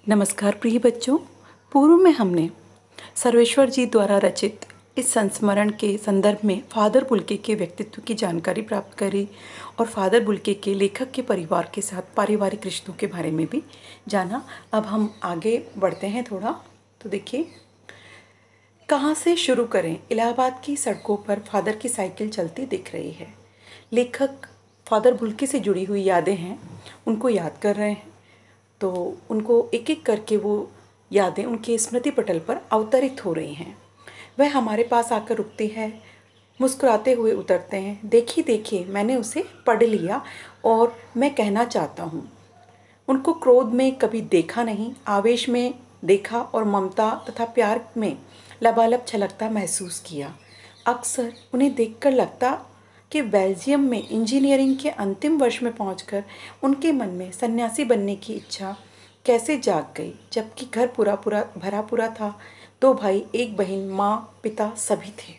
नमस्कार प्रिय बच्चों। पूर्व में हमने सर्वेश्वर जी द्वारा रचित इस संस्मरण के संदर्भ में फादर बुल्के के व्यक्तित्व की जानकारी प्राप्त करी और फादर बुल्के के लेखक के परिवार के साथ पारिवारिक रिश्तों के बारे में भी जाना। अब हम आगे बढ़ते हैं थोड़ा। तो देखिए, कहाँ से शुरू करें। इलाहाबाद की सड़कों पर फादर की साइकिल चलती दिख रही है। लेखक फादर बुल्के से जुड़ी हुई यादें हैं, उनको याद कर रहे हैं। तो उनको एक एक करके वो यादें उनके स्मृति पटल पर अवतरित हो रही हैं। वह हमारे पास आकर रुकती है, मुस्कुराते हुए उतरते हैं। देखिए देखिए, मैंने उसे पढ़ लिया और मैं कहना चाहता हूँ। उनको क्रोध में कभी देखा नहीं, आवेश में देखा और ममता तथा प्यार में लबालब छलकता महसूस किया। अक्सर उन्हें देखकर लगता कि बेल्जियम में इंजीनियरिंग के अंतिम वर्ष में पहुंचकर उनके मन में सन्यासी बनने की इच्छा कैसे जाग गई, जबकि घर भरा पूरा था। 2 भाई, 1 बहन, माँ, पिता सभी थे।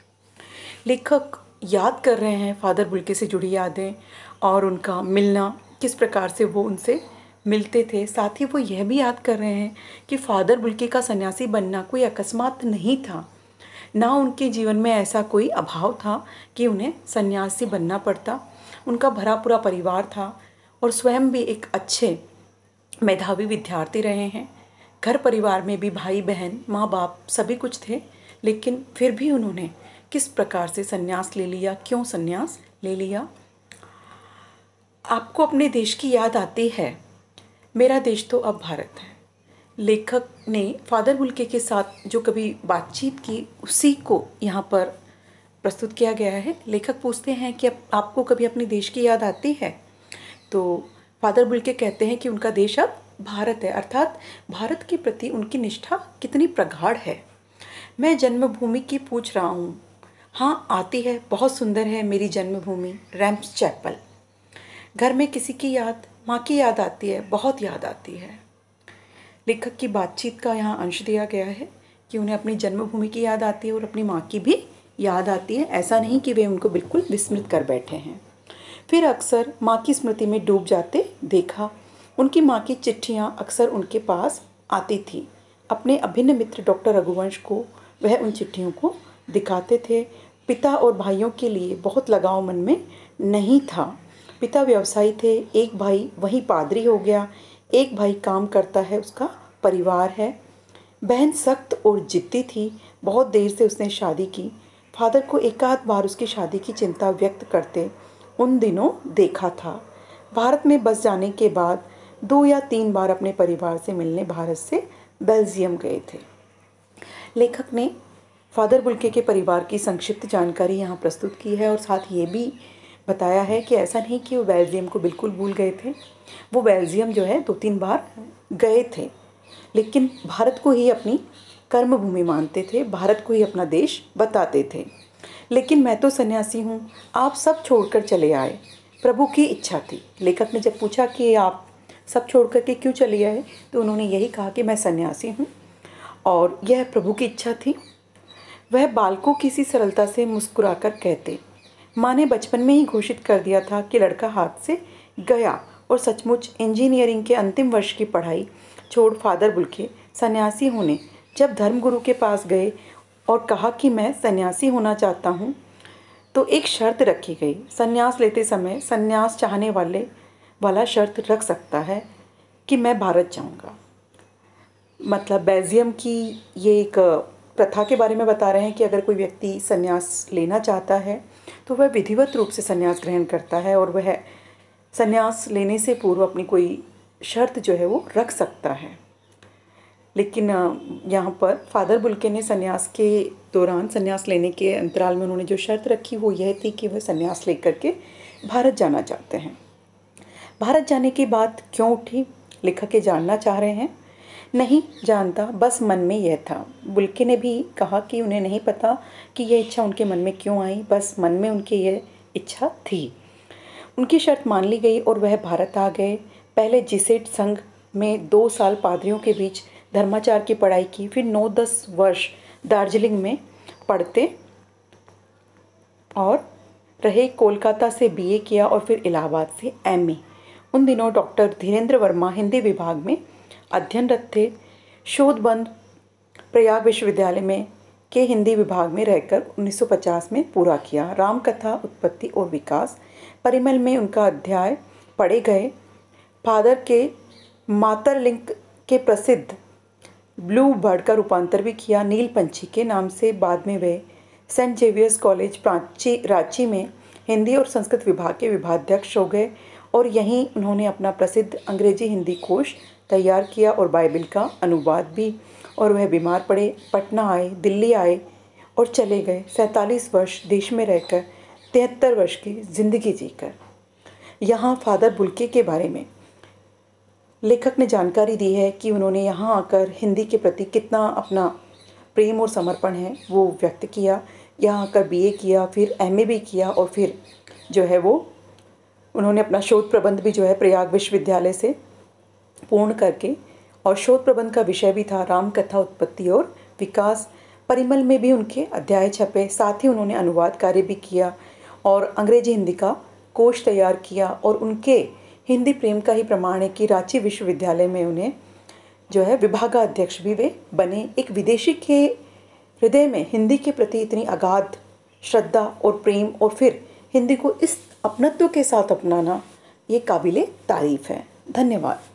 लेखक याद कर रहे हैं फादर बुल्के से जुड़ी यादें और उनका मिलना, किस प्रकार से वो उनसे मिलते थे। साथ ही वो यह भी याद कर रहे हैं कि फादर बुल्के का सन्यासी बनना कोई अकस्मात नहीं था, ना उनके जीवन में ऐसा कोई अभाव था कि उन्हें सन्यासी बनना पड़ता। उनका भरा पूरा परिवार था और स्वयं भी एक अच्छे मेधावी विद्यार्थी रहे हैं। घर परिवार में भी भाई बहन, माँ बाप सभी कुछ थे, लेकिन फिर भी उन्होंने किस प्रकार से सन्यास ले लिया, क्यों सन्यास ले लिया। आपको अपने देश की याद आती है? मेरा देश तो अब भारत है। लेखक ने फादर बुल्के के साथ जो कभी बातचीत की, उसी को यहाँ पर प्रस्तुत किया गया है। लेखक पूछते हैं कि आपको कभी अपने देश की याद आती है? तो फादर बुल्के कहते हैं कि उनका देश अब भारत है, अर्थात भारत के प्रति उनकी निष्ठा कितनी प्रगाढ़ है। मैं जन्मभूमि की पूछ रहा हूँ। हाँ, आती है, बहुत सुंदर है मेरी जन्मभूमि, रैम्स चैपल। घर में किसी की याद, माँ की याद आती है, बहुत याद आती है। लेखक की बातचीत का यहाँ अंश दिया गया है कि उन्हें अपनी जन्मभूमि की याद आती है और अपनी माँ की भी याद आती है। ऐसा नहीं कि वे उनको बिल्कुल विस्मृत कर बैठे हैं। फिर अक्सर माँ की स्मृति में डूब जाते देखा। उनकी माँ की चिट्ठियाँ अक्सर उनके पास आती थी। अपने अभिन्न मित्र डॉक्टर रघुवंश को वह उन चिट्ठियों को दिखाते थे। पिता और भाइयों के लिए बहुत लगाव मन में नहीं था। पिता व्यवसायी थे, एक भाई वहीं पादरी हो गया, एक भाई काम करता है, उसका परिवार है। बहन सख्त और जिद्दी थी, बहुत देर से उसने शादी की। फादर को एक आध बार उसकी शादी की चिंता व्यक्त करते उन दिनों देखा था। भारत में बस जाने के बाद 2 या 3 बार अपने परिवार से मिलने भारत से बेल्जियम गए थे। लेखक ने फादर बुल्के के परिवार की संक्षिप्त जानकारी यहाँ प्रस्तुत की है और साथ ये भी बताया है कि ऐसा नहीं कि वो बेल्जियम को बिल्कुल भूल गए थे। वो बेल्जियम जो है 2-3 बार गए थे, लेकिन भारत को ही अपनी कर्मभूमि मानते थे, भारत को ही अपना देश बताते थे। लेकिन मैं तो सन्यासी हूँ, आप सब छोड़कर चले आए, प्रभु की इच्छा थी। लेखक ने जब पूछा कि आप सब छोड़ कर के क्यों चले आए, तो उन्होंने यही कहा कि मैं सन्यासी हूँ और यह प्रभु की इच्छा थी। वह बालकों की सी सरलता से मुस्कुराकर कहते, माँ ने बचपन में ही घोषित कर दिया था कि लड़का हाथ से गया और सचमुच इंजीनियरिंग के अंतिम वर्ष की पढ़ाई छोड़ फादर बुल्के सन्यासी होने जब धर्मगुरु के पास गए और कहा कि मैं सन्यासी होना चाहता हूँ, तो एक शर्त रखी गई। सन्यास लेते समय सन्यास चाहने वाला शर्त रख सकता है कि मैं भारत जाऊँगा। मतलब बेल्जियम की ये एक प्रथा के बारे में बता रहे हैं कि अगर कोई व्यक्ति सन्यास लेना चाहता है तो वह विधिवत रूप से सन्यास ग्रहण करता है और वह सन्यास लेने से पूर्व अपनी कोई शर्त जो है वो रख सकता है। लेकिन यहाँ पर फादर बुल्के ने सन्यास के दौरान, सन्यास लेने के अंतराल में उन्होंने जो शर्त रखी वो यह थी कि वह सन्यास लेकर के भारत जाना चाहते हैं। भारत जाने की बात क्यों उठी, लेखक ये जानना चाह रहे हैं। नहीं जानता, बस मन में यह था। बुल्के ने भी कहा कि उन्हें नहीं पता कि यह इच्छा उनके मन में क्यों आई, बस मन में उनकी यह इच्छा थी। उनकी शर्त मान ली गई और वह भारत आ गए। पहले जिसेट संघ में 2 साल पादरियों के बीच धर्माचार की पढ़ाई की, फिर 9-10 वर्ष दार्जिलिंग में पढ़ते और रहे। कोलकाता से BA किया और फिर इलाहाबाद से MA। उन दिनों डॉक्टर धीरेन्द्र वर्मा हिंदी विभाग में अध्ययनरत थे। शोधबंद प्रयाग विश्वविद्यालय में के हिंदी विभाग में रहकर 1950 में पूरा किया। रामकथा उत्पत्ति और विकास परिमल में उनका अध्याय पढ़े गए। फादर के मातरलिंक के प्रसिद्ध ब्लू बर्ड का रूपांतर भी किया नील पंछी के नाम से। बाद में वे सेंट जेवियर्स कॉलेज रांची में हिंदी और संस्कृत विभाग के विभागाध्यक्ष हो गए और यहीं उन्होंने अपना प्रसिद्ध अंग्रेजी हिंदी कोश तैयार किया और बाइबल का अनुवाद भी। और वह बीमार पड़े, पटना आए, दिल्ली आए और चले गए। 47 वर्ष देश में रहकर 73 वर्ष की ज़िंदगी जीकर। यहाँ फादर बुल्के के बारे में लेखक ने जानकारी दी है कि उन्होंने यहाँ आकर हिंदी के प्रति कितना अपना प्रेम और समर्पण है वो व्यक्त किया। यहाँ आकर बीए किया, फिर एमए भी किया और फिर जो है वो उन्होंने अपना शोध प्रबंध भी जो है प्रयाग विश्वविद्यालय से पूर्ण करके, और शोध प्रबंध का विषय भी था रामकथा उत्पत्ति और विकास। परिमल में भी उनके अध्याय छपे। साथ ही उन्होंने अनुवाद कार्य भी किया और अंग्रेजी हिंदी का कोश तैयार किया। और उनके हिंदी प्रेम का ही प्रमाण है कि रांची विश्वविद्यालय में उन्हें जो है विभागाध्यक्ष भी वे बने। एक विदेशी के हृदय में हिंदी के प्रति इतनी अगाध श्रद्धा और प्रेम और फिर हिंदी को इस अपनत्व के साथ अपनाना, ये काबिले तारीफ़ है। धन्यवाद।